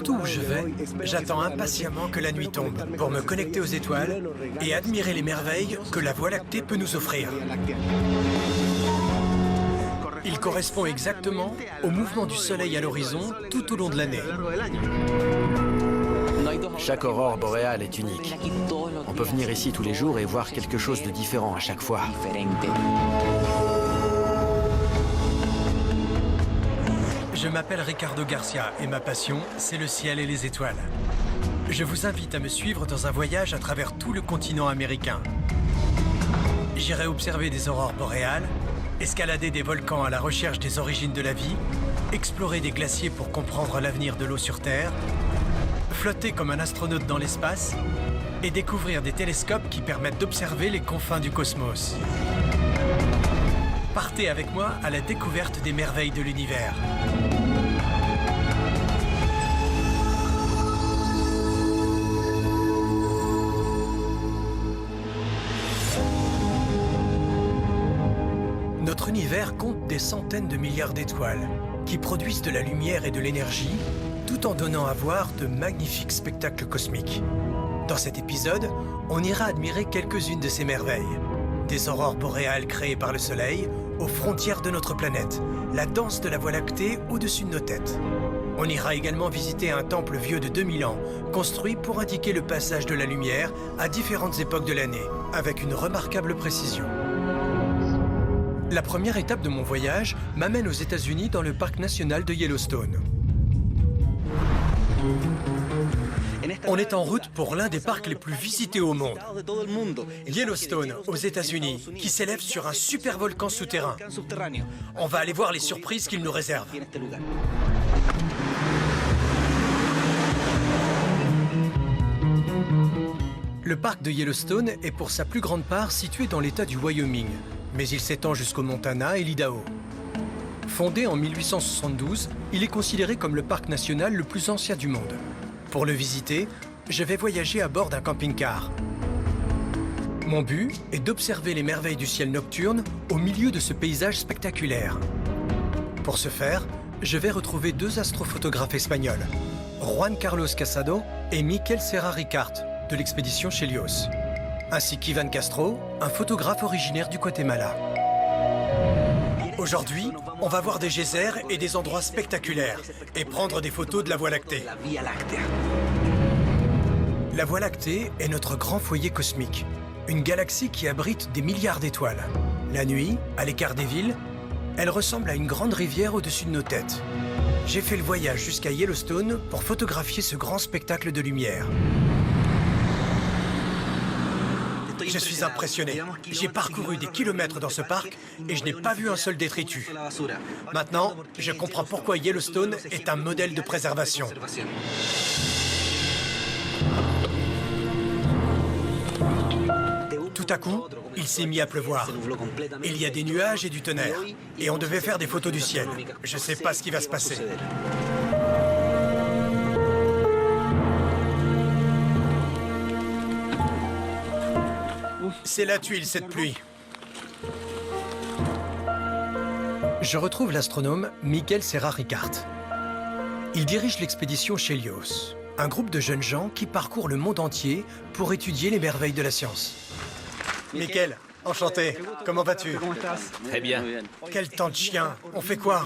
Partout où je vais, j'attends impatiemment que la nuit tombe pour me connecter aux étoiles et admirer les merveilles que la Voie lactée peut nous offrir. Il correspond exactement au mouvement du Soleil à l'horizon tout au long de l'année. Chaque aurore boréale est unique. On peut venir ici tous les jours et voir quelque chose de différent à chaque fois. Je m'appelle Ricardo Garcia et ma passion, c'est le ciel et les étoiles. Je vous invite à me suivre dans un voyage à travers tout le continent américain. J'irai observer des aurores boréales, escalader des volcans à la recherche des origines de la vie, explorer des glaciers pour comprendre l'avenir de l'eau sur Terre, flotter comme un astronaute dans l'espace et découvrir des télescopes qui permettent d'observer les confins du cosmos. Partez avec moi à la découverte des merveilles de l'univers. Notre univers compte des centaines de milliards d'étoiles qui produisent de la lumière et de l'énergie tout en donnant à voir de magnifiques spectacles cosmiques. Dans cet épisode, on ira admirer quelques-unes de ces merveilles. Des aurores boréales créées par le Soleil aux frontières de notre planète, la danse de la Voie lactée au-dessus de nos têtes. On ira également visiter un temple vieux de 2000 ans, construit pour indiquer le passage de la lumière à différentes époques de l'année, avec une remarquable précision. La première étape de mon voyage m'amène aux États-Unis dans le parc national de Yellowstone. On est en route pour l'un des parcs les plus visités au monde. Yellowstone, aux États-Unis, qui s'élève sur un super volcan souterrain. On va aller voir les surprises qu'il nous réserve. Le parc de Yellowstone est pour sa plus grande part situé dans l'État du Wyoming, mais il s'étend jusqu'au Montana et l'Idaho. Fondé en 1872, il est considéré comme le parc national le plus ancien du monde. Pour le visiter, je vais voyager à bord d'un camping-car. Mon but est d'observer les merveilles du ciel nocturne au milieu de ce paysage spectaculaire. Pour ce faire, je vais retrouver deux astrophotographes espagnols, Juan Carlos Casado et Miquel Serra Ricart, de l'expédition Chelios, ainsi qu'Ivan Castro, un photographe originaire du Guatemala. Aujourd'hui, on va voir des geysers et des endroits spectaculaires et prendre des photos de la Voie lactée. La Voie lactée est notre grand foyer cosmique, une galaxie qui abrite des milliards d'étoiles. La nuit, à l'écart des villes, elle ressemble à une grande rivière au-dessus de nos têtes. J'ai fait le voyage jusqu'à Yellowstone pour photographier ce grand spectacle de lumière. Je suis impressionné. J'ai parcouru des kilomètres dans ce parc et je n'ai pas vu un seul détritus. Maintenant, je comprends pourquoi Yellowstone est un modèle de préservation. Tout à coup, il s'est mis à pleuvoir. Il y a des nuages et du tonnerre. Et on devait faire des photos du ciel. Je ne sais pas ce qui va se passer. C'est la tuile, cette pluie. Je retrouve l'astronome Miquel Serra Ricart. Il dirige l'expédition Chelios, un groupe de jeunes gens qui parcourent le monde entier pour étudier les merveilles de la science. Miquel, enchanté. Comment vas-tu? Très bien. Quel temps de chien. On fait quoi?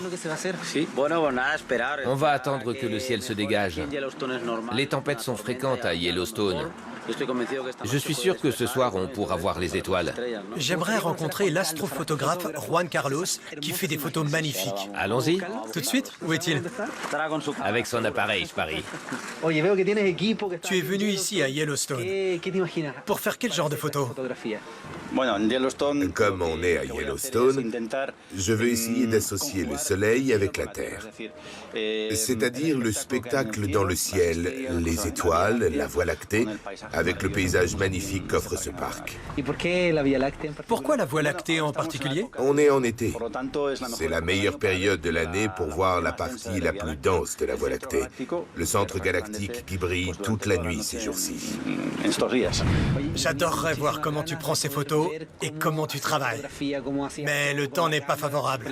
On va attendre que le ciel se dégage. Les tempêtes sont fréquentes à Yellowstone. Je suis sûr que ce soir, on pourra voir les étoiles. J'aimerais rencontrer l'astrophotographe Juan Carlos, qui fait des photos magnifiques. Allons-y. Tout de suite? Où est-il? Avec son appareil, je parie. Tu es venu ici à Yellowstone. Pour faire quel genre de photos? Comme on est à Yellowstone, je veux essayer d'associer le Soleil avec la Terre. C'est-à-dire le spectacle dans le ciel, les étoiles, la Voie lactée, avec le paysage magnifique qu'offre ce parc. Pourquoi la Voie lactée en particulier? On est en été. C'est la meilleure période de l'année pour voir la partie la plus dense de la Voie lactée, le centre galactique qui brille toute la nuit ces jours-ci. J'adorerais voir comment tu prends ces photos et comment tu travailles. Mais le temps n'est pas favorable.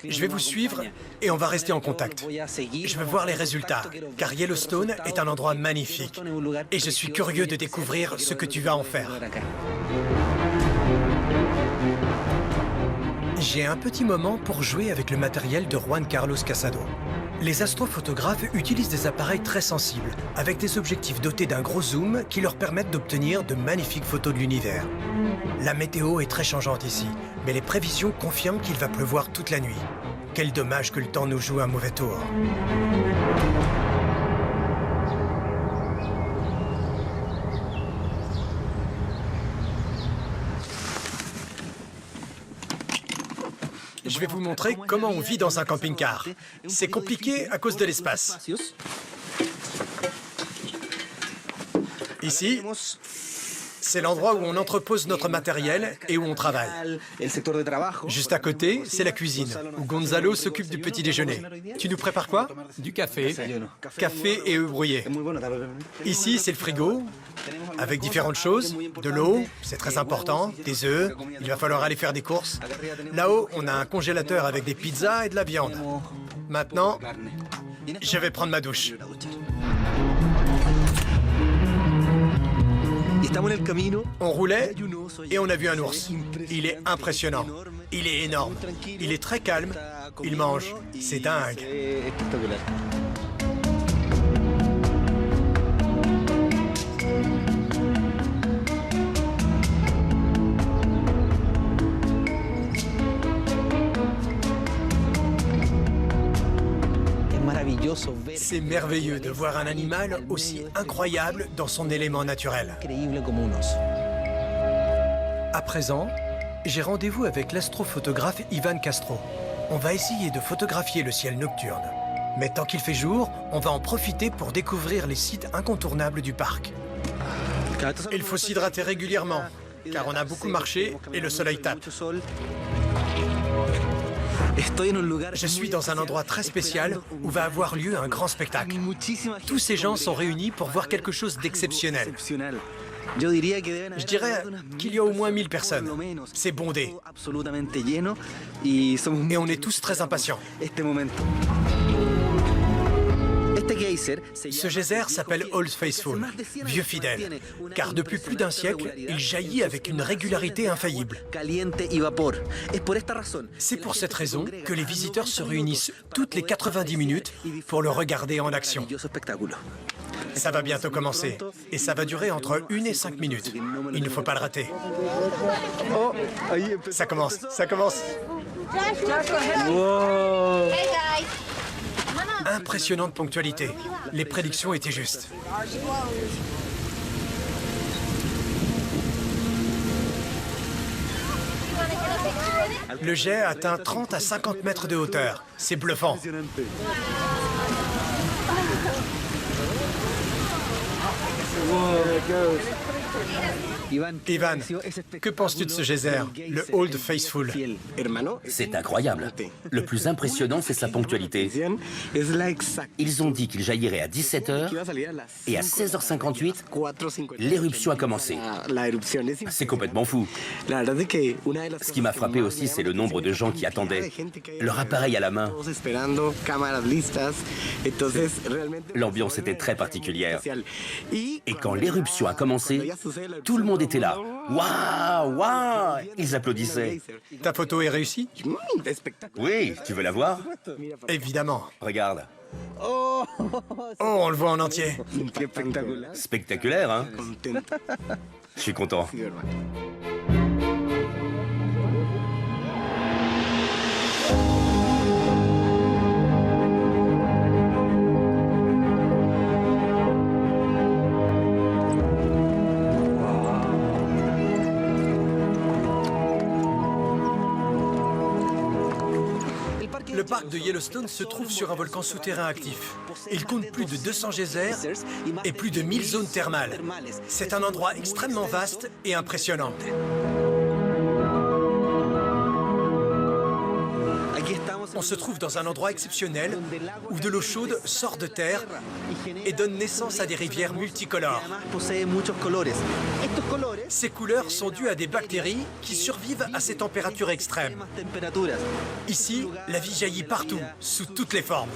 Je vais vous suivre et on va rester en contact. Je veux voir les résultats, car Yellowstone est un endroit magnifique. Et je suis curieux de découvrir ce que tu vas en faire. J'ai un petit moment pour jouer avec le matériel de Juan Carlos Casado. Les astrophotographes utilisent des appareils très sensibles, avec des objectifs dotés d'un gros zoom qui leur permettent d'obtenir de magnifiques photos de l'univers. La météo est très changeante ici, mais les prévisions confirment qu'il va pleuvoir toute la nuit. Quel dommage que le temps nous joue un mauvais tour. Je vais vous montrer comment on vit dans un camping-car. C'est compliqué à cause de l'espace. Ici, c'est l'endroit où on entrepose notre matériel et où on travaille. Juste à côté, c'est la cuisine, où Gonzalo s'occupe du petit déjeuner. Tu nous prépares quoi? Du café. Café et œufs brouillés. Ici, c'est le frigo, avec différentes choses. De l'eau, c'est très important, des œufs, il va falloir aller faire des courses. Là-haut, on a un congélateur avec des pizzas et de la viande. Maintenant, je vais prendre ma douche. On roulait et on a vu un ours. Il est impressionnant. Il est énorme. Il est très calme. Il mange. C'est dingue. C'est merveilleux de voir un animal aussi incroyable dans son élément naturel. À présent, j'ai rendez-vous avec l'astrophotographe Ivan Castro. On va essayer de photographier le ciel nocturne. Mais tant qu'il fait jour, on va en profiter pour découvrir les sites incontournables du parc. Il faut s'hydrater régulièrement, car on a beaucoup marché et le soleil tape. Je suis dans un endroit très spécial où va avoir lieu un grand spectacle. Tous ces gens sont réunis pour voir quelque chose d'exceptionnel. Je dirais qu'il y a au moins 1000 personnes. C'est bondé. Et on est tous très impatients. Ce geyser s'appelle Old Faithful, vieux fidèle, car depuis plus d'un siècle, il jaillit avec une régularité infaillible. C'est pour cette raison que les visiteurs se réunissent toutes les 90 minutes pour le regarder en action. Ça va bientôt commencer, et ça va durer entre 1 et 5 minutes. Il ne faut pas le rater. Ça commence, ça commence. Wow. Hey guys. Impressionnante ponctualité. Les prédictions étaient justes. Le jet atteint 30 à 50 mètres de hauteur. C'est bluffant. Ivan, que penses-tu de ce geyser, le Old Faithful? C'est incroyable. Le plus impressionnant, c'est sa ponctualité. Ils ont dit qu'il jaillirait à 17h et à 16h58, l'éruption a commencé. C'est complètement fou. Ce qui m'a frappé aussi, c'est le nombre de gens qui attendaient, leur appareil à la main. L'ambiance était très particulière. Et quand l'éruption a commencé, tout le monde était là. Waouh, waouh! Ils applaudissaient. Ta photo est réussie? Oui, tu veux la voir? Évidemment. Regarde. Oh, on le voit en entier. Spectaculaire, hein? Je suis content. parc de Yellowstone se trouve sur un volcan souterrain actif. Il compte plus de 200 geysers et plus de 1000 zones thermales. C'est un endroit extrêmement vaste et impressionnant. On se trouve dans un endroit exceptionnel où de l'eau chaude sort de terre et donne naissance à des rivières multicolores. Ces couleurs sont dues à des bactéries qui survivent à ces températures extrêmes. Ici, la vie jaillit partout, sous toutes les formes.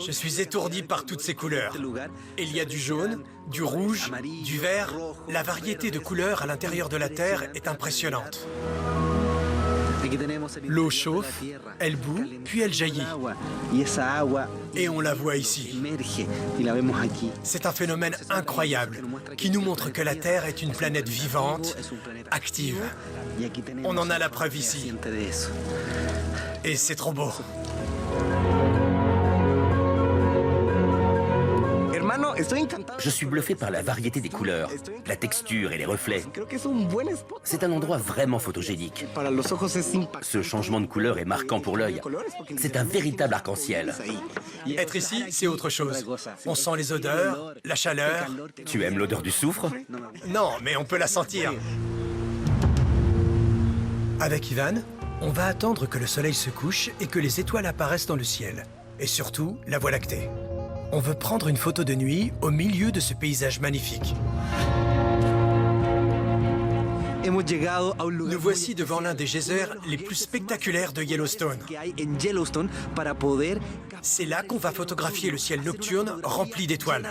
Je suis étourdi par toutes ces couleurs. Il y a du jaune, du rouge, du vert. La variété de couleurs à l'intérieur de la Terre est impressionnante. L'eau chauffe, elle bout, puis elle jaillit. Et on la voit ici. C'est un phénomène incroyable qui nous montre que la Terre est une planète vivante, active. On en a la preuve ici. Et c'est trop beau. Je suis bluffé par la variété des couleurs, la texture et les reflets. C'est un endroit vraiment photogénique. Ce changement de couleur est marquant pour l'œil. C'est un véritable arc-en-ciel. Être ici, c'est autre chose. On sent les odeurs, la chaleur. Tu aimes l'odeur du soufre? Non, mais on peut la sentir. Avec Ivan, on va attendre que le soleil se couche et que les étoiles apparaissent dans le ciel. Et surtout, la Voie lactée. On veut prendre une photo de nuit au milieu de ce paysage magnifique. Nous voici devant l'un des geysers les plus spectaculaires de Yellowstone. C'est là qu'on va photographier le ciel nocturne rempli d'étoiles.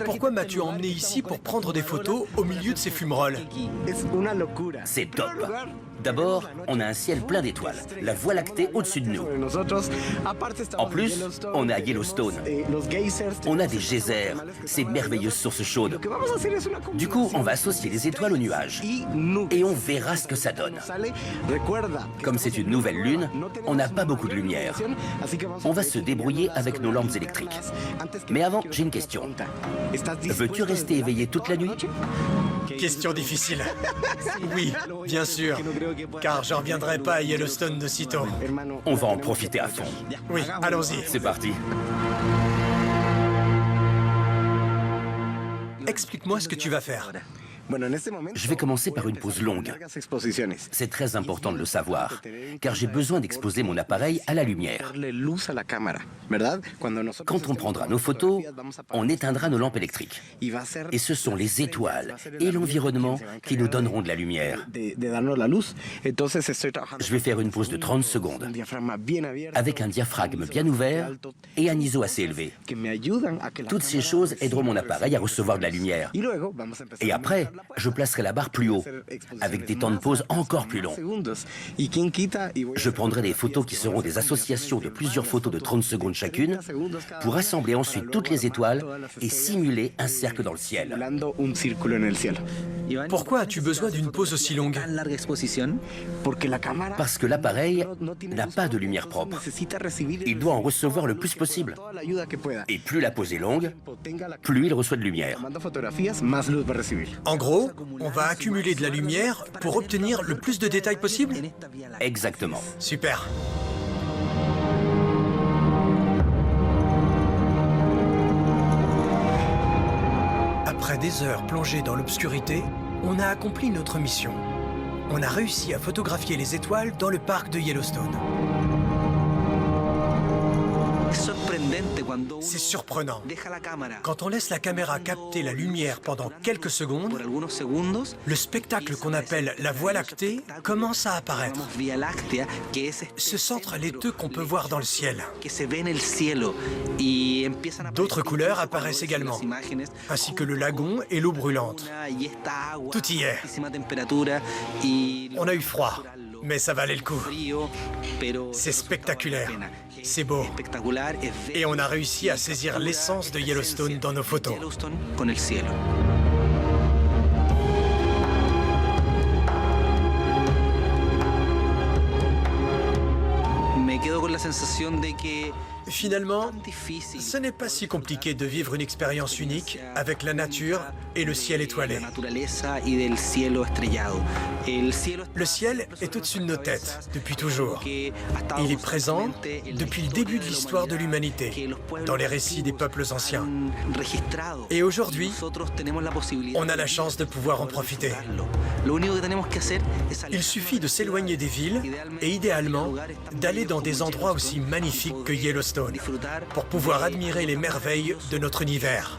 Pourquoi m'as-tu emmené ici pour prendre des photos au milieu de ces fumerolles? C'est top. D'abord, on a un ciel plein d'étoiles, la Voie lactée au-dessus de nous. En plus, on est à Yellowstone. On a des geysers, ces merveilleuses sources chaudes. Du coup, on va associer les étoiles aux nuages. Et on verra ce que ça donne. Comme c'est une nouvelle lune, on n'a pas beaucoup de lumière. On va se débrouiller avec nos lampes électriques. Mais avant, j'ai une question. Veux-tu rester éveillé toute la nuit? Question difficile. Oui, bien sûr. Car je ne reviendrai pas à Yellowstone de sitôt. On va en profiter à fond. Oui, allons-y. C'est parti. Explique-moi ce que tu vas faire. Je vais commencer par une pause longue. C'est très important de le savoir, car j'ai besoin d'exposer mon appareil à la lumière. Quand on prendra nos photos, on éteindra nos lampes électriques. Et ce sont les étoiles et l'environnement qui nous donneront de la lumière. Je vais faire une pause de 30 secondes, avec un diaphragme bien ouvert et un ISO assez élevé. Toutes ces choses aideront mon appareil à recevoir de la lumière. Et après, je placerai la barre plus haut, avec des temps de pause encore plus longs. Je prendrai des photos qui seront des associations de plusieurs photos de 30 secondes chacune, pour assembler ensuite toutes les étoiles et simuler un cercle dans le ciel. Pourquoi as-tu besoin d'une pause aussi longue? Parce que l'appareil n'a pas de lumière propre. Il doit en recevoir le plus possible. Et plus la pause est longue, plus il reçoit de lumière. En gros, on va accumuler de la lumière pour obtenir le plus de détails possible? Exactement. Super. Après des heures plongées dans l'obscurité, on a accompli notre mission. On a réussi à photographier les étoiles dans le parc de Yellowstone. C'est surprenant. Quand on laisse la caméra capter la lumière pendant quelques secondes, le spectacle qu'on appelle la Voie lactée commence à apparaître. Ce centre laiteux qu'on peut voir dans le ciel. D'autres couleurs apparaissent également, ainsi que le lagon et l'eau brûlante. Tout y est. On a eu froid, mais ça valait le coup. C'est spectaculaire, c'est beau. Et on a réussi à saisir l'essence de Yellowstone dans nos photos. Finalement, ce n'est pas si compliqué de vivre une expérience unique avec la nature et le ciel étoilé. Le ciel est au-dessus de nos têtes depuis toujours. Il est présent depuis le début de l'histoire de l'humanité, dans les récits des peuples anciens. Et aujourd'hui, on a la chance de pouvoir en profiter. Il suffit de s'éloigner des villes et idéalement d'aller dans des endroits aussi magnifiques que Yellowstone pour pouvoir admirer les merveilles de notre univers.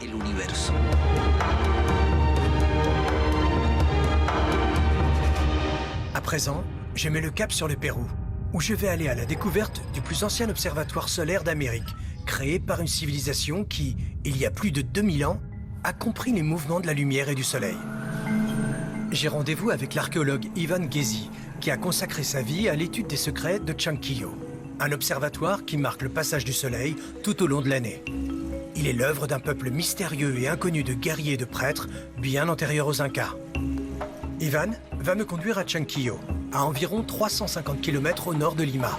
À présent, je mets le cap sur le Pérou, où je vais aller à la découverte du plus ancien observatoire solaire d'Amérique, créé par une civilisation qui, il y a plus de 2000 ans, a compris les mouvements de la lumière et du soleil. J'ai rendez-vous avec l'archéologue Ivan Ghezi, qui a consacré sa vie à l'étude des secrets de Chanquillo, un observatoire qui marque le passage du soleil tout au long de l'année. Il est l'œuvre d'un peuple mystérieux et inconnu de guerriers et de prêtres, bien antérieurs aux Incas. Ivan va me conduire à Chanquillo, à environ 350 km au nord de Lima.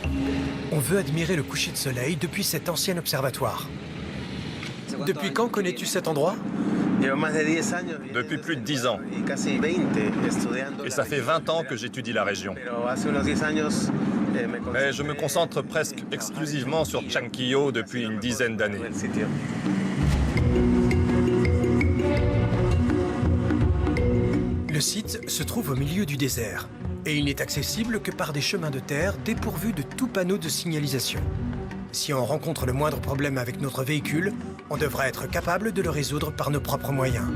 On veut admirer le coucher de soleil depuis cet ancien observatoire. Depuis quand connais-tu cet endroit ? Depuis plus de 10 ans. Et ça fait 20 ans que j'étudie la région. Mais je me concentre presque exclusivement sur Chanquillo depuis une dizaine d'années. Le site se trouve au milieu du désert et il n'est accessible que par des chemins de terre dépourvus de tout panneau de signalisation. Si on rencontre le moindre problème avec notre véhicule, on devra être capable de le résoudre par nos propres moyens.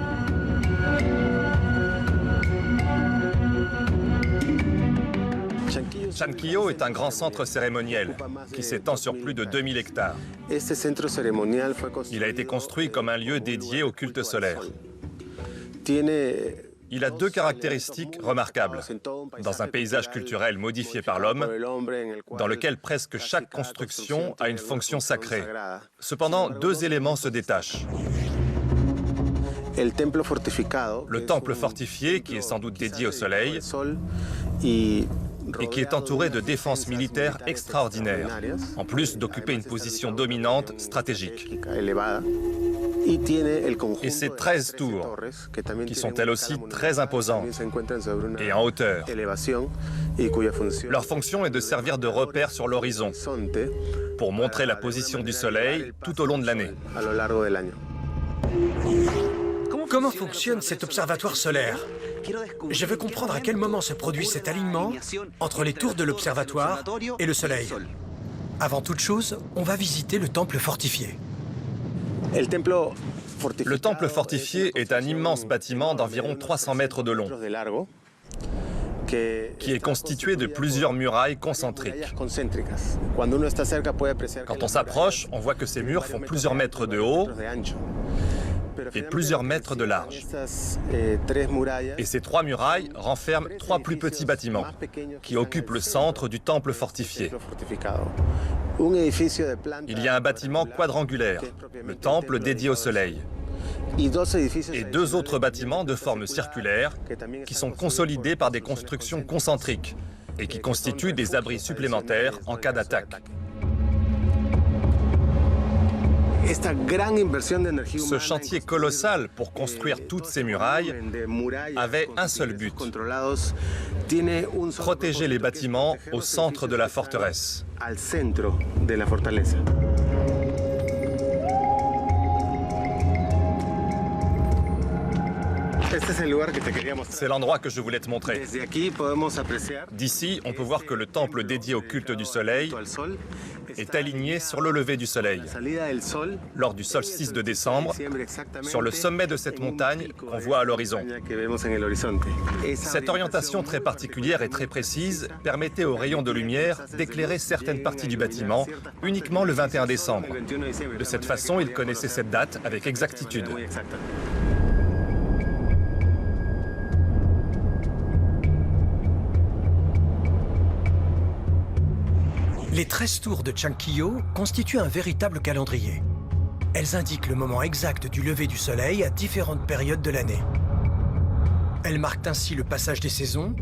Chanquillo est un grand centre cérémoniel qui s'étend sur plus de 2000 hectares. Il a été construit comme un lieu dédié au culte solaire. Il a deux caractéristiques remarquables. Dans un paysage culturel modifié par l'homme, dans lequel presque chaque construction a une fonction sacrée. Cependant, deux éléments se détachent. Le temple fortifié, qui est sans doute dédié au soleil, et qui est entouré de défenses militaires extraordinaires, en plus d'occuper une position dominante stratégique. Et ces 13 tours, qui sont elles aussi très imposantes et en hauteur. Leur fonction est de servir de repère sur l'horizon pour montrer la position du soleil tout au long de l'année. Comment fonctionne cet observatoire solaire ? Je veux comprendre à quel moment se produit cet alignement entre les tours de l'observatoire et le soleil. Avant toute chose, on va visiter le temple fortifié. Le temple fortifié est un immense bâtiment d'environ 300 mètres de long, qui est constitué de plusieurs murailles concentriques. Quand on s'approche, on voit que ces murs font plusieurs mètres de haut et plusieurs mètres de large. Et ces trois murailles renferment trois plus petits bâtiments qui occupent le centre du temple fortifié. Il y a un bâtiment quadrangulaire, le temple dédié au soleil, et deux autres bâtiments de forme circulaire qui sont consolidés par des constructions concentriques et qui constituent des abris supplémentaires en cas d'attaque. Ce chantier colossal pour construire toutes ces murailles avait un seul but, protéger les bâtiments au centre de la forteresse. C'est l'endroit que je voulais te montrer. D'ici, on peut voir que le temple dédié au culte du soleil est aligné sur le lever du soleil. Lors du solstice de décembre, sur le sommet de cette montagne qu'on voit à l'horizon. Cette orientation très particulière et très précise permettait aux rayons de lumière d'éclairer certaines parties du bâtiment uniquement le 21 décembre. De cette façon, il connaissait cette date avec exactitude. Les 13 tours de Chanquillo constituent un véritable calendrier. Elles indiquent le moment exact du lever du soleil à différentes périodes de l'année. Elles marquent ainsi le passage des saisons,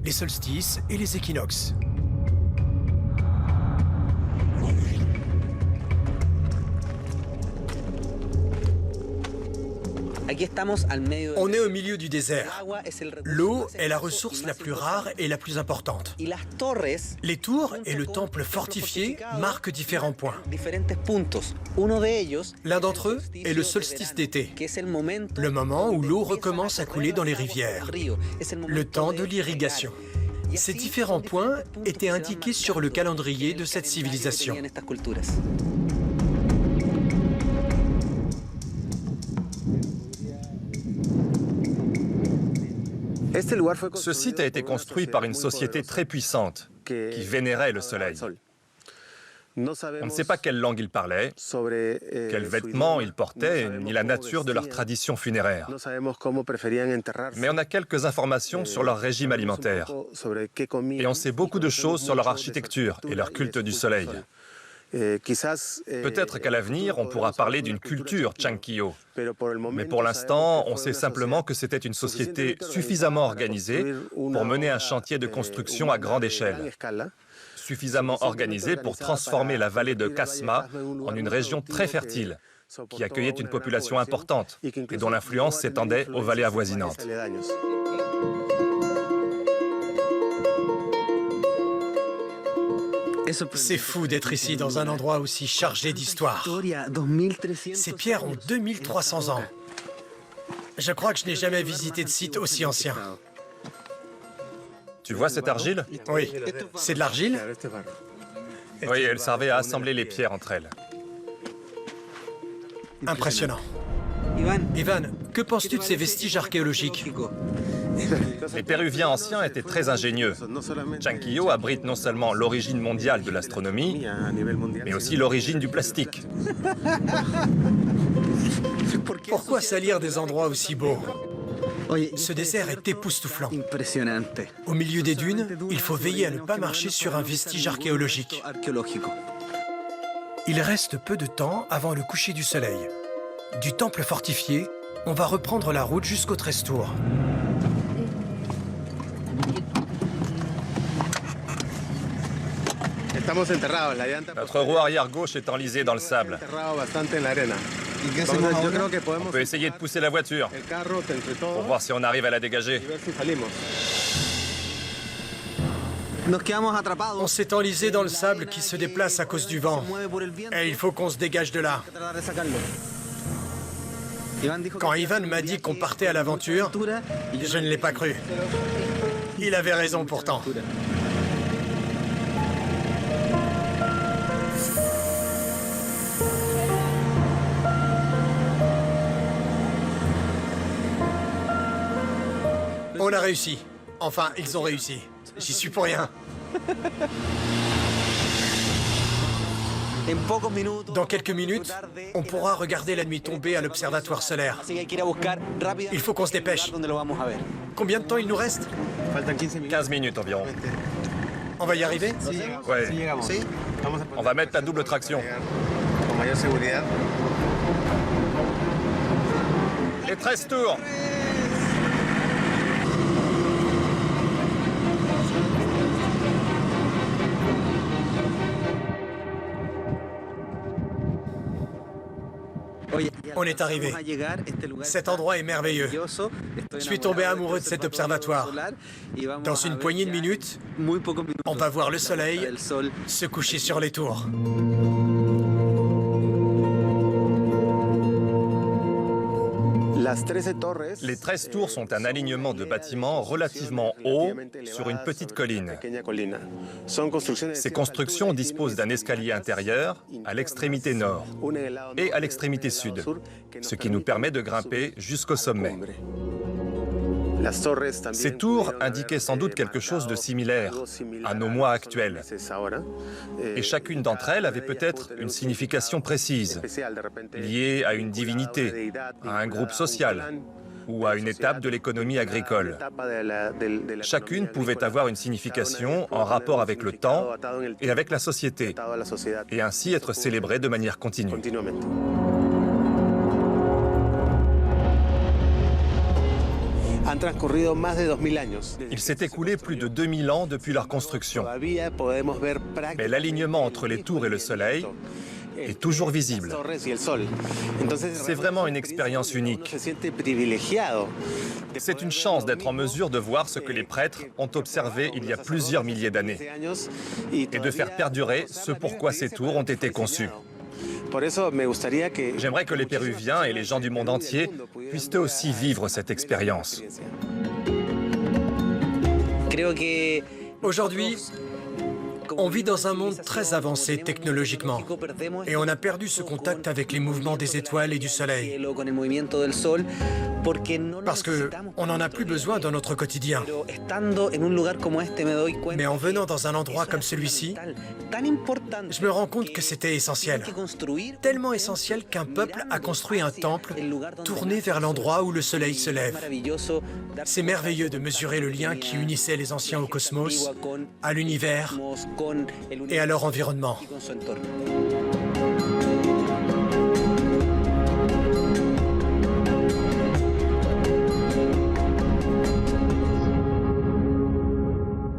les solstices et les équinoxes. On est au milieu du désert. L'eau est la ressource la plus rare et la plus importante. Les tours et le temple fortifié marquent différents points. L'un d'entre eux est le solstice d'été, le moment où l'eau recommence à couler dans les rivières, le temps de l'irrigation. Ces différents points étaient indiqués sur le calendrier de cette civilisation. Ce site a été construit par une société très puissante qui vénérait le soleil. On ne sait pas quelle langue ils parlaient, quels vêtements ils portaient, ni la nature de leur tradition funéraire. Mais on a quelques informations sur leur régime alimentaire. Et on sait beaucoup de choses sur leur architecture et leur culte du soleil. Peut-être qu'à l'avenir, on pourra parler d'une culture Chankillo. Mais pour l'instant, on sait simplement que c'était une société suffisamment organisée pour mener un chantier de construction à grande échelle. Suffisamment organisée pour transformer la vallée de Casma en une région très fertile, qui accueillait une population importante et dont l'influence s'étendait aux vallées avoisinantes. C'est fou d'être ici dans un endroit aussi chargé d'histoire. Ces pierres ont 2300 ans. Je crois que je n'ai jamais visité de site aussi ancien. Tu vois cette argile? Oui. C'est de l'argile? Oui, elle servait à assembler les pierres entre elles. Impressionnant. Ivan, que penses-tu de ces vestiges archéologiques? Les Péruviens anciens étaient très ingénieux. Chankillo abrite non seulement l'origine mondiale de l'astronomie, mais aussi l'origine du plastique. Pourquoi salir des endroits aussi beaux? Ce désert est époustouflant. Au milieu des dunes, il faut veiller à ne pas marcher sur un vestige archéologique. Il reste peu de temps avant le coucher du soleil. Du temple fortifié, on va reprendre la route jusqu'aux 13 tours. Notre roue arrière gauche est enlisée dans le sable. On peut essayer de pousser la voiture pour voir si on arrive à la dégager. On s'est enlisé dans le sable qui se déplace à cause du vent. Et il faut qu'on se dégage de là. Quand Ivan m'a dit qu'on partait à l'aventure, je ne l'ai pas cru. Il avait raison pourtant. On a réussi. Enfin, ils ont réussi. J'y suis pour rien. Dans quelques minutes, on pourra regarder la nuit tombée à l'observatoire solaire. Il faut qu'on se dépêche. Combien de temps il nous reste? 15 minutes environ. On va y arriver? Ouais. On va mettre la double traction. Les 13 tours. On est arrivé. Cet endroit est merveilleux. Je suis tombé amoureux de cet observatoire. Dans une poignée de minutes, on va voir le soleil se coucher sur les tours. Les 13 tours sont un alignement de bâtiments relativement hauts sur une petite colline. Ces constructions disposent d'un escalier intérieur à l'extrémité nord et à l'extrémité sud, ce qui nous permet de grimper jusqu'au sommet. Ces tours indiquaient sans doute quelque chose de similaire à nos mois actuels. Et chacune d'entre elles avait peut-être une signification précise, liée à une divinité, à un groupe social ou à une étape de l'économie agricole. Chacune pouvait avoir une signification en rapport avec le temps et avec la société, et ainsi être célébrée de manière continue. Il s'est écoulé plus de 2000 ans depuis leur construction. Mais l'alignement entre les tours et le soleil est toujours visible. C'est vraiment une expérience unique. C'est une chance d'être en mesure de voir ce que les prêtres ont observé il y a plusieurs milliers d'années et de faire perdurer ce pourquoi ces tours ont été conçus. J'aimerais que les Péruviens et les gens du monde entier puissent eux aussi vivre cette expérience. Aujourd'hui, on vit dans un monde très avancé technologiquement et on a perdu ce contact avec les mouvements des étoiles et du soleil parce qu'on n'en a plus besoin dans notre quotidien. Mais en venant dans un endroit comme celui-ci, je me rends compte que c'était essentiel. Tellement essentiel qu'un peuple a construit un temple tourné vers l'endroit où le soleil se lève. C'est merveilleux de mesurer le lien qui unissait les anciens au cosmos, à l'univers et à leur environnement.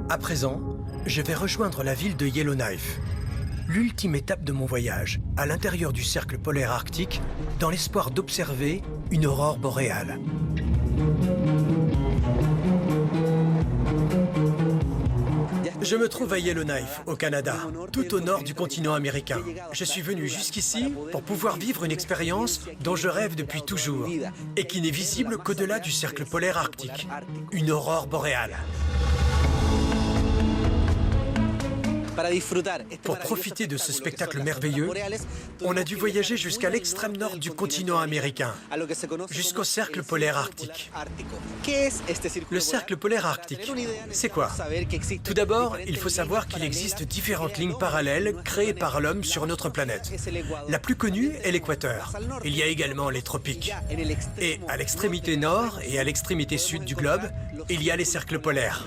À présent, je vais rejoindre la ville de Yellowknife, l'ultime étape de mon voyage, à l'intérieur du cercle polaire arctique, dans l'espoir d'observer une aurore boréale. Je me trouve à Yellowknife, au Canada, tout au nord du continent américain. Je suis venu jusqu'ici pour pouvoir vivre une expérience dont je rêve depuis toujours et qui n'est visible qu'au-delà du cercle polaire arctique, une aurore boréale. Pour profiter de ce spectacle merveilleux, on a dû voyager jusqu'à l'extrême nord du continent américain, jusqu'au cercle polaire arctique. Le cercle polaire arctique, c'est quoi? Tout d'abord, il faut savoir qu'il existe différentes lignes parallèles créées par l'homme sur notre planète. La plus connue est l'équateur. Il y a également les tropiques. Et à l'extrémité nord et à l'extrémité sud du globe, il y a les cercles polaires.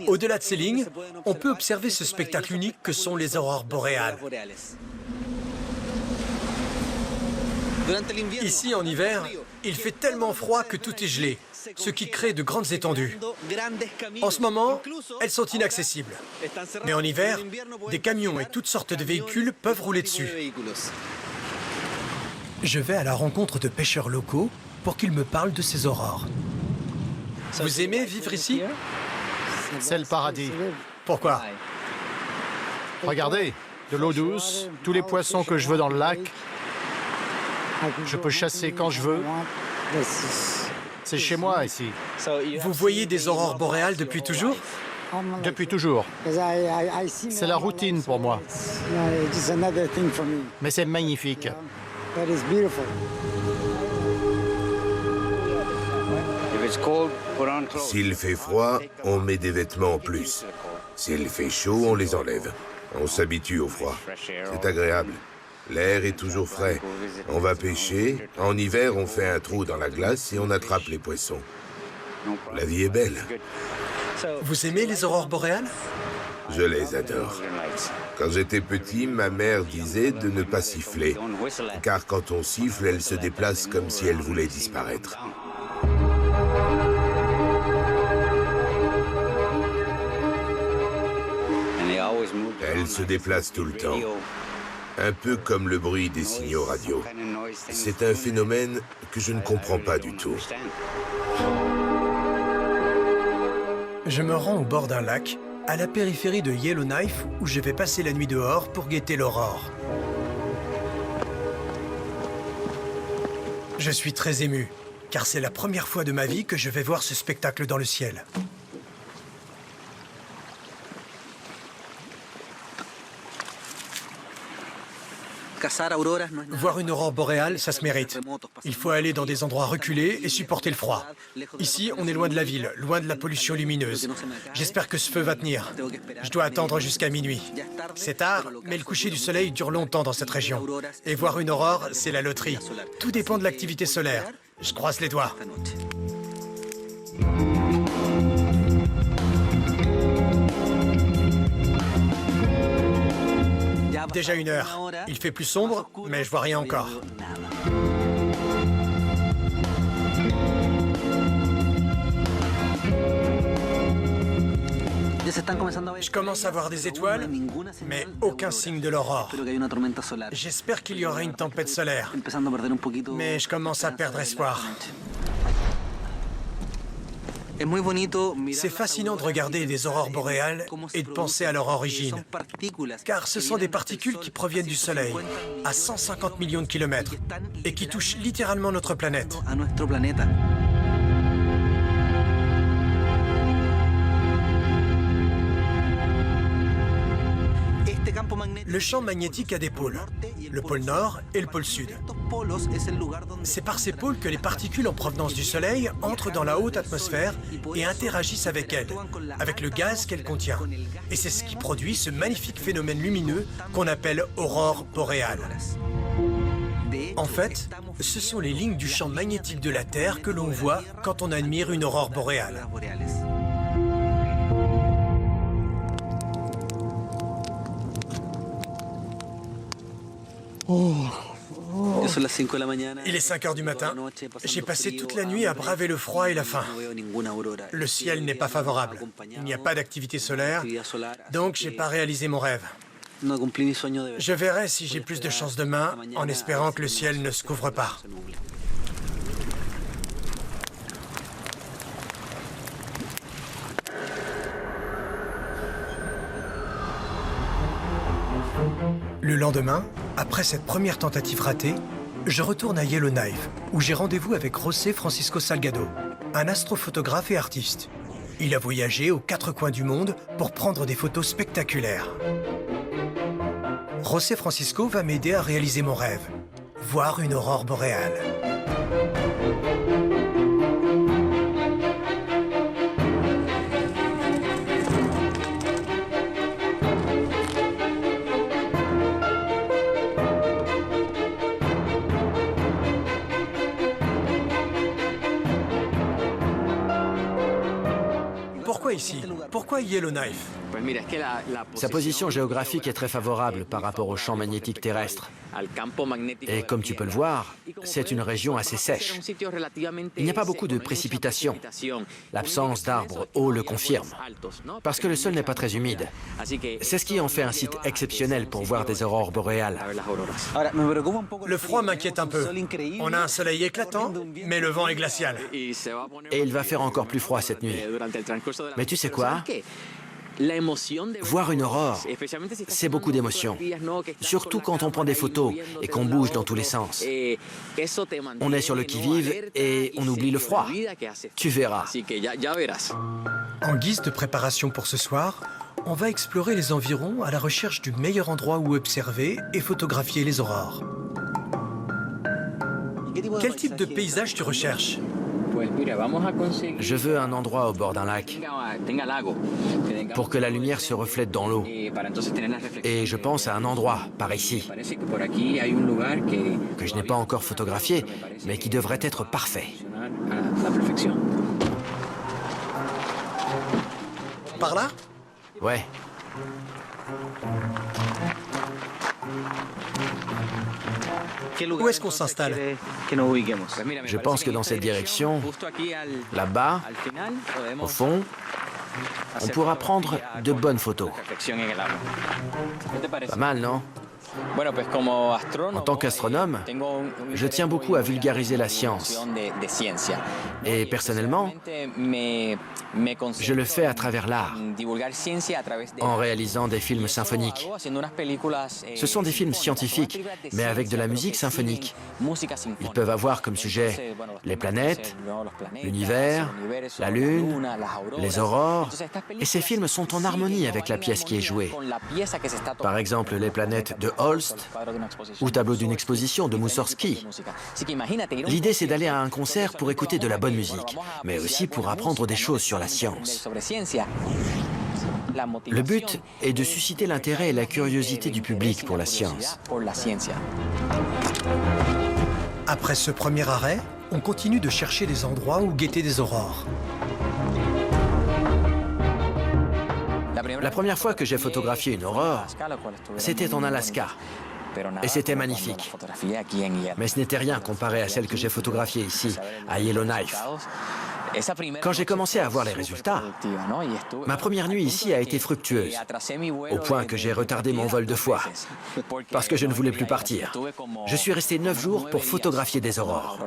Au-delà de ces lignes, on peut observer ce spectacle unique que sont les aurores boréales. Ici, en hiver, il fait tellement froid que tout est gelé, ce qui crée de grandes étendues. En ce moment, elles sont inaccessibles. Mais en hiver, des camions et toutes sortes de véhicules peuvent rouler dessus. Je vais à la rencontre de pêcheurs locaux pour qu'ils me parlent de ces aurores. Vous aimez vivre ici? C'est le paradis. Pourquoi? Regardez, de l'eau douce, tous les poissons que je veux dans le lac. Je peux chasser quand je veux. C'est chez moi ici. Vous voyez des aurores boréales depuis toujours? Depuis toujours. C'est la routine pour moi. Mais c'est magnifique. S'il fait froid, on met des vêtements en plus. S'il fait chaud, on les enlève. On s'habitue au froid. C'est agréable. L'air est toujours frais. On va pêcher. En hiver, on fait un trou dans la glace et on attrape les poissons. La vie est belle. Vous aimez les aurores boréales? Je les adore. Quand j'étais petit, ma mère disait de ne pas siffler, car quand on siffle, elle se déplace comme si elle voulait disparaître. Elle se déplace tout le temps, un peu comme le bruit des signaux radio. C'est un phénomène que je ne comprends pas du tout. Je me rends au bord d'un lac, à la périphérie de Yellowknife, où je vais passer la nuit dehors pour guetter l'aurore. Je suis très ému, car c'est la première fois de ma vie que je vais voir ce spectacle dans le ciel. Voir une aurore boréale, ça se mérite. Il faut aller dans des endroits reculés et supporter le froid. Ici, on est loin de la ville, loin de la pollution lumineuse. J'espère que ce feu va tenir. Je dois attendre jusqu'à minuit. C'est tard, mais le coucher du soleil dure longtemps dans cette région. Et voir une aurore, c'est la loterie. Tout dépend de l'activité solaire. Je croise les doigts. Déjà 1 heure. Il fait plus sombre, mais je vois rien encore. Je commence à voir des étoiles, mais aucun signe de l'aurore. J'espère qu'il y aura une tempête solaire, mais je commence à perdre espoir. C'est fascinant de regarder des aurores boréales et de penser à leur origine, car ce sont des particules qui proviennent du Soleil, à 150 millions de kilomètres, et qui touchent littéralement notre planète. Le champ magnétique a des pôles, le pôle Nord et le pôle Sud. C'est par ces pôles que les particules en provenance du Soleil entrent dans la haute atmosphère et interagissent avec elle, avec le gaz qu'elle contient. Et c'est ce qui produit ce magnifique phénomène lumineux qu'on appelle aurore boréale. En fait, ce sont les lignes du champ magnétique de la Terre que l'on voit quand on admire une aurore boréale. Il est 5 heures du matin. J'ai passé toute la nuit à braver le froid et la faim. Le ciel n'est pas favorable. Il n'y a pas d'activité solaire, donc j'ai pas réalisé mon rêve. Je verrai si j'ai plus de chance demain, en espérant que le ciel ne se couvre pas. Le lendemain, après cette première tentative ratée, je retourne à Yellowknife, où j'ai rendez-vous avec José Francisco Salgado, un astrophotographe et artiste. Il a voyagé aux 4 coins du monde pour prendre des photos spectaculaires. José Francisco va m'aider à réaliser mon rêve, voir une aurore boréale. Pourquoi ici? Pourquoi Yellowknife? Sa position géographique est très favorable par rapport au champ magnétique terrestre. Et comme tu peux le voir, c'est une région assez sèche. Il n'y a pas beaucoup de précipitations. L'absence d'arbres hauts le confirme, parce que le sol n'est pas très humide. C'est ce qui en fait un site exceptionnel pour voir des aurores boréales. Le froid m'inquiète un peu. On a un soleil éclatant, mais le vent est glacial. Et il va faire encore plus froid cette nuit. Mais tu sais quoi? Voir une aurore, c'est beaucoup d'émotions. Surtout quand on prend des photos et qu'on bouge dans tous les sens. On est sur le qui-vive et on oublie le froid. Tu verras. En guise de préparation pour ce soir, on va explorer les environs à la recherche du meilleur endroit où observer et photographier les aurores. Quel type de paysage tu recherches? Je veux un endroit au bord d'un lac pour que la lumière se reflète dans l'eau. Et je pense à un endroit, par ici, que je n'ai pas encore photographié, mais qui devrait être parfait. Par là? Ouais. Où est-ce qu'on s'installe? Je pense que dans cette direction, là-bas, au fond, on pourra prendre de bonnes photos. Pas mal, non? En tant qu'astronome, je tiens beaucoup à vulgariser la science. Et personnellement, je le fais à travers l'art, en réalisant des films symphoniques. Ce sont des films scientifiques, mais avec de la musique symphonique. Ils peuvent avoir comme sujet les planètes, l'univers, la Lune, les aurores, et ces films sont en harmonie avec la pièce qui est jouée. Par exemple, les planètes de Holst ou tableau d'une exposition de Mussorgsky. L'idée, c'est d'aller à un concert pour écouter de la bonne musique, mais aussi pour apprendre des choses sur la science. Le but est de susciter l'intérêt et la curiosité du public pour la science. Après ce premier arrêt, on continue de chercher des endroits où guetter des aurores. La première fois que j'ai photographié une aurore, c'était en Alaska. Et c'était magnifique. Mais ce n'était rien comparé à celle que j'ai photographiée ici, à Yellowknife. Quand j'ai commencé à voir les résultats, ma première nuit ici a été fructueuse, au point que j'ai retardé mon vol 2 fois, parce que je ne voulais plus partir. Je suis resté 9 jours pour photographier des aurores.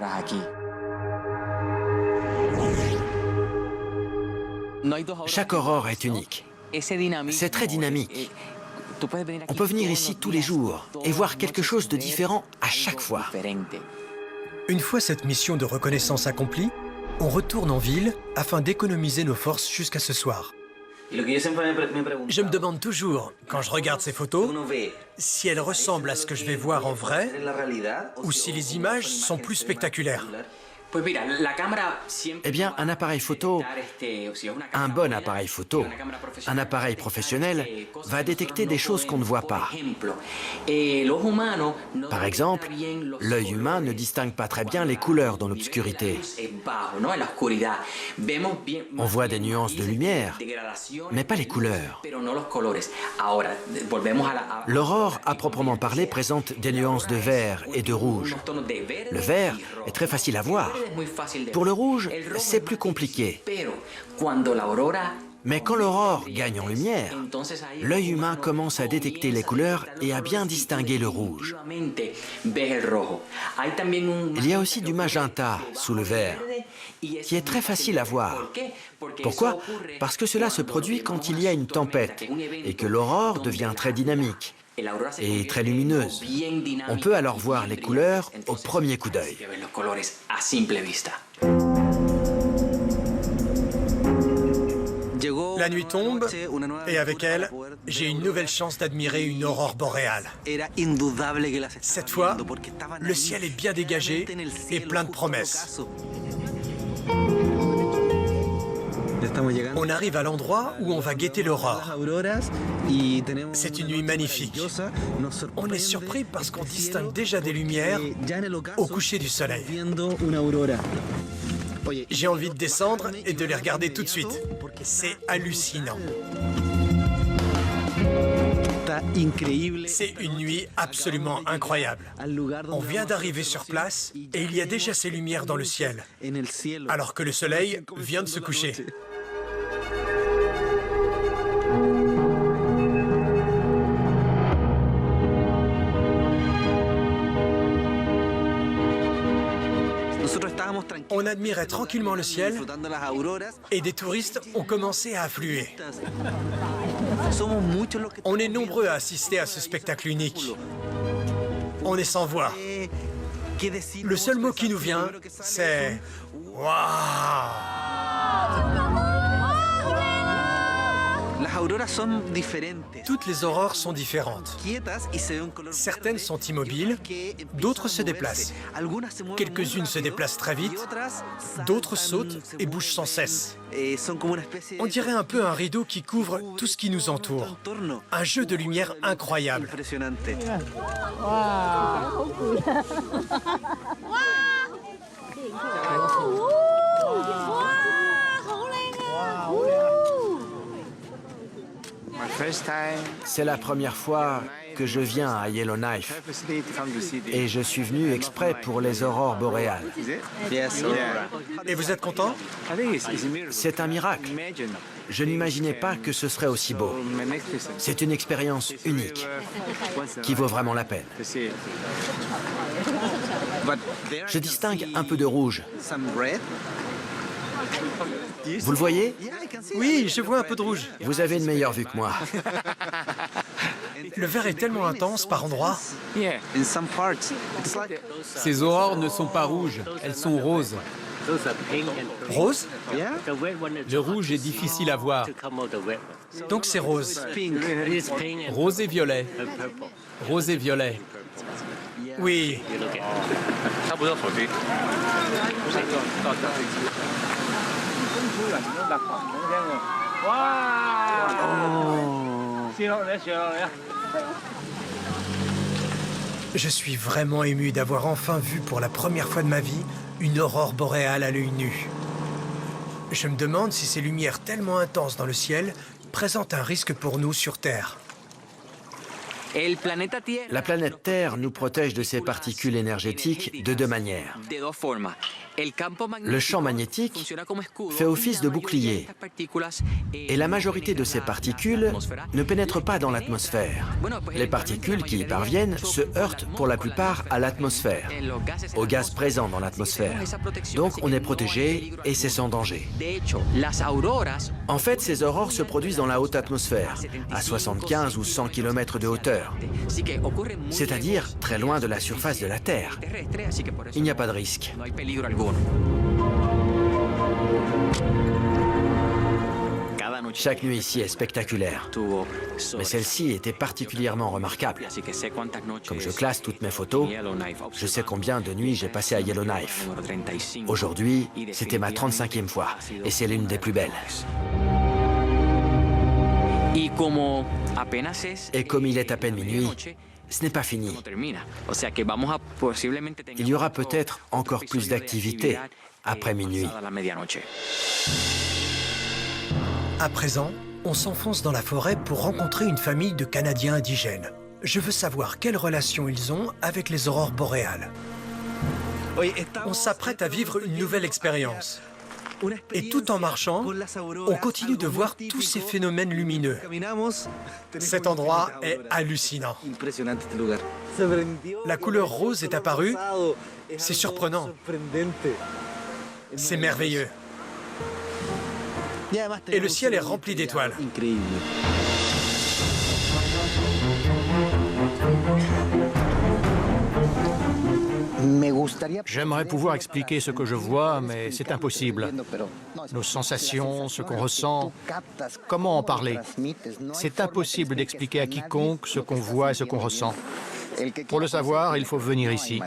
Chaque aurore est unique. C'est très dynamique. On peut venir ici tous les jours et voir quelque chose de différent à chaque fois. Une fois cette mission de reconnaissance accomplie, on retourne en ville afin d'économiser nos forces jusqu'à ce soir. Je me demande toujours, quand je regarde ces photos, si elles ressemblent à ce que je vais voir en vrai ou si les images sont plus spectaculaires. Eh bien, un appareil photo, un bon appareil photo, un appareil professionnel va détecter des choses qu'on ne voit pas. Par exemple, l'œil humain ne distingue pas très bien les couleurs dans l'obscurité. On voit des nuances de lumière, mais pas les couleurs. L'aurore, à proprement parler, présente des nuances de vert et de rouge. Le vert est très facile à voir. Pour le rouge, c'est plus compliqué. Mais quand l'aurore gagne en lumière, l'œil humain commence à détecter les couleurs et à bien distinguer le rouge. Il y a aussi du magenta sous le vert, qui est très facile à voir. Pourquoi? Parce que cela se produit quand il y a une tempête et que l'aurore devient très dynamique et très lumineuse. On peut alors voir les couleurs au premier coup d'œil. La nuit tombe et avec elle, j'ai une nouvelle chance d'admirer une aurore boréale. Cette fois, le ciel est bien dégagé et plein de promesses. On arrive à l'endroit où on va guetter l'aurore. C'est une nuit magnifique. On est surpris parce qu'on distingue déjà des lumières au coucher du soleil. J'ai envie de descendre et de les regarder tout de suite. C'est hallucinant. C'est une nuit absolument incroyable. On vient d'arriver sur place et il y a déjà ces lumières dans le ciel, alors que le soleil vient de se coucher. On admirait tranquillement le ciel et des touristes ont commencé à affluer. On est nombreux à assister à ce spectacle unique. On est sans voix. Le seul mot qui nous vient, c'est « Waouh !» Toutes les aurores sont différentes. Certaines sont immobiles, d'autres se déplacent. Quelques-unes se déplacent très vite, d'autres sautent et bougent sans cesse. On dirait un peu un rideau qui couvre tout ce qui nous entoure. Un jeu de lumière incroyable. C'est la première fois que je viens à Yellowknife et je suis venu exprès pour les aurores boréales. Et vous êtes content? C'est un miracle. Je n'imaginais pas que ce serait aussi beau. C'est une expérience unique qui vaut vraiment la peine. Je distingue un peu de rouge. Vous le voyez? Oui, je vois un peu de rouge. Vous avez une meilleure vue que moi. Le vert est tellement intense par endroits. Ces aurores ne sont pas rouges, elles sont roses. Rose? Le rouge est difficile à voir. Donc c'est rose. Rose et violet. Rose et violet. Oui. Je suis vraiment ému d'avoir enfin vu pour la première fois de ma vie une aurore boréale à l'œil nu. Je me demande si ces lumières tellement intenses dans le ciel présentent un risque pour nous sur Terre. La planète Terre nous protège de ces particules énergétiques de deux manières. Le champ magnétique fait office de bouclier et la majorité de ces particules ne pénètrent pas dans l'atmosphère. Les particules qui y parviennent se heurtent pour la plupart à l'atmosphère, aux gaz présents dans l'atmosphère. Donc on est protégé et c'est sans danger. En fait, ces aurores se produisent dans la haute atmosphère, à 75 ou 100 km de hauteur, c'est-à-dire très loin de la surface de la Terre. Il n'y a pas de risque. Chaque nuit ici est spectaculaire, mais celle-ci était particulièrement remarquable. Comme je classe toutes mes photos, je sais combien de nuits j'ai passé à Yellowknife. Aujourd'hui, c'était ma 35e fois, et c'est l'une des plus belles. Et comme il est à peine minuit, ce n'est pas fini. Il y aura peut-être encore plus d'activités après minuit. À présent, on s'enfonce dans la forêt pour rencontrer une famille de Canadiens indigènes. Je veux savoir quelle relation ils ont avec les aurores boréales. On s'apprête à vivre une nouvelle expérience. Et tout en marchant, on continue de voir tous ces phénomènes lumineux. Cet endroit est hallucinant. La couleur rose est apparue. C'est surprenant. C'est merveilleux. Et le ciel est rempli d'étoiles. J'aimerais pouvoir expliquer ce que je vois, mais c'est impossible. Nos sensations, ce qu'on ressent, comment en parler? C'est impossible d'expliquer à quiconque ce qu'on voit et ce qu'on ressent. Pour le savoir, il faut venir ici.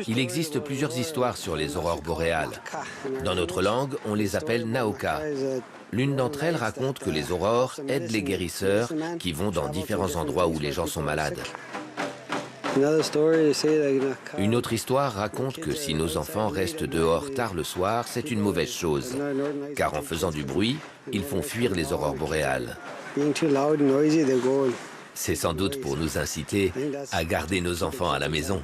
Il existe plusieurs histoires sur les aurores boréales. Dans notre langue, on les appelle Naoka. L'une d'entre elles raconte que les aurores aident les guérisseurs qui vont dans différents endroits où les gens sont malades. Une autre histoire raconte que si nos enfants restent dehors tard le soir, c'est une mauvaise chose, car en faisant du bruit, ils font fuir les aurores boréales. C'est sans doute pour nous inciter à garder nos enfants à la maison.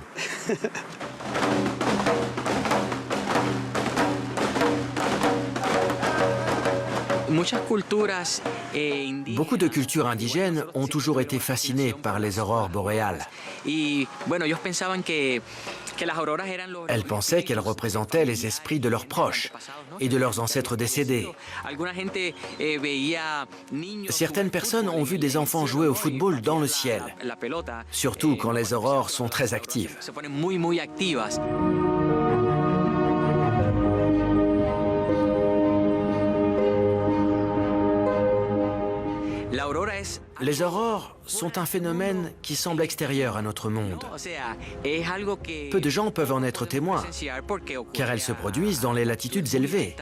Beaucoup de cultures indigènes ont toujours été fascinées par les aurores boréales. Elles pensaient qu'elles représentaient les esprits de leurs proches et de leurs ancêtres décédés. Certaines personnes ont vu des enfants jouer au football dans le ciel, surtout quand les aurores sont très actives. Les aurores sont un phénomène qui semble extérieur à notre monde. Peu de gens peuvent en être témoins, car elles se produisent dans les latitudes élevées.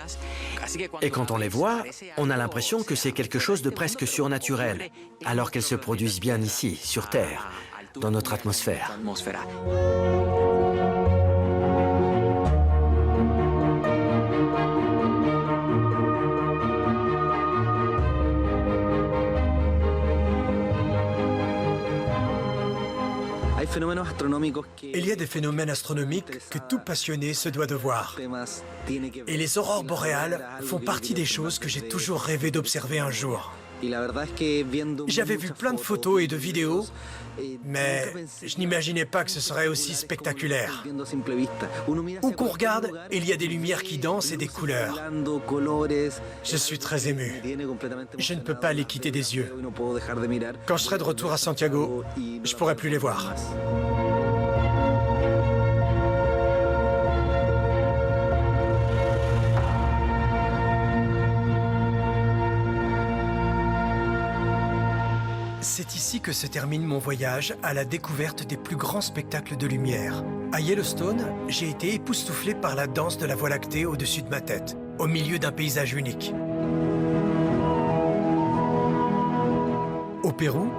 Et quand on les voit, on a l'impression que c'est quelque chose de presque surnaturel, alors qu'elles se produisent bien ici, sur Terre, dans notre atmosphère. Il y a des phénomènes astronomiques que tout passionné se doit de voir. Et les aurores boréales font partie des choses que j'ai toujours rêvé d'observer un jour. J'avais vu plein de photos et de vidéos, mais je n'imaginais pas que ce serait aussi spectaculaire. Où qu'on regarde, il y a des lumières qui dansent et des couleurs. Je suis très ému. Je ne peux pas les quitter des yeux. Quand je serai de retour à Santiago, je ne pourrai plus les voir. C'est ici que se termine mon voyage à la découverte des plus grands spectacles de lumière. À Yellowstone, j'ai été époustouflé par la danse de la Voie lactée au-dessus de ma tête, au milieu d'un paysage unique. Au Pérou,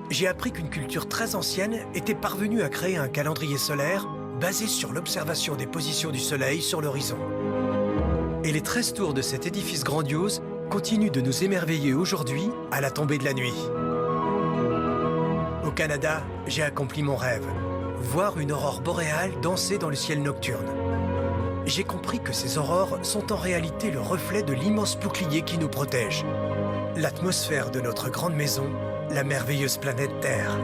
j'ai appris qu'une culture très ancienne était parvenue à créer un calendrier solaire basée sur l'observation des positions du Soleil sur l'horizon. Et les 13 tours de cet édifice grandiose continuent de nous émerveiller aujourd'hui à la tombée de la nuit. Au Canada, j'ai accompli mon rêve, voir une aurore boréale danser dans le ciel nocturne. J'ai compris que ces aurores sont en réalité le reflet de l'immense bouclier qui nous protège, l'atmosphère de notre grande maison, la merveilleuse planète Terre.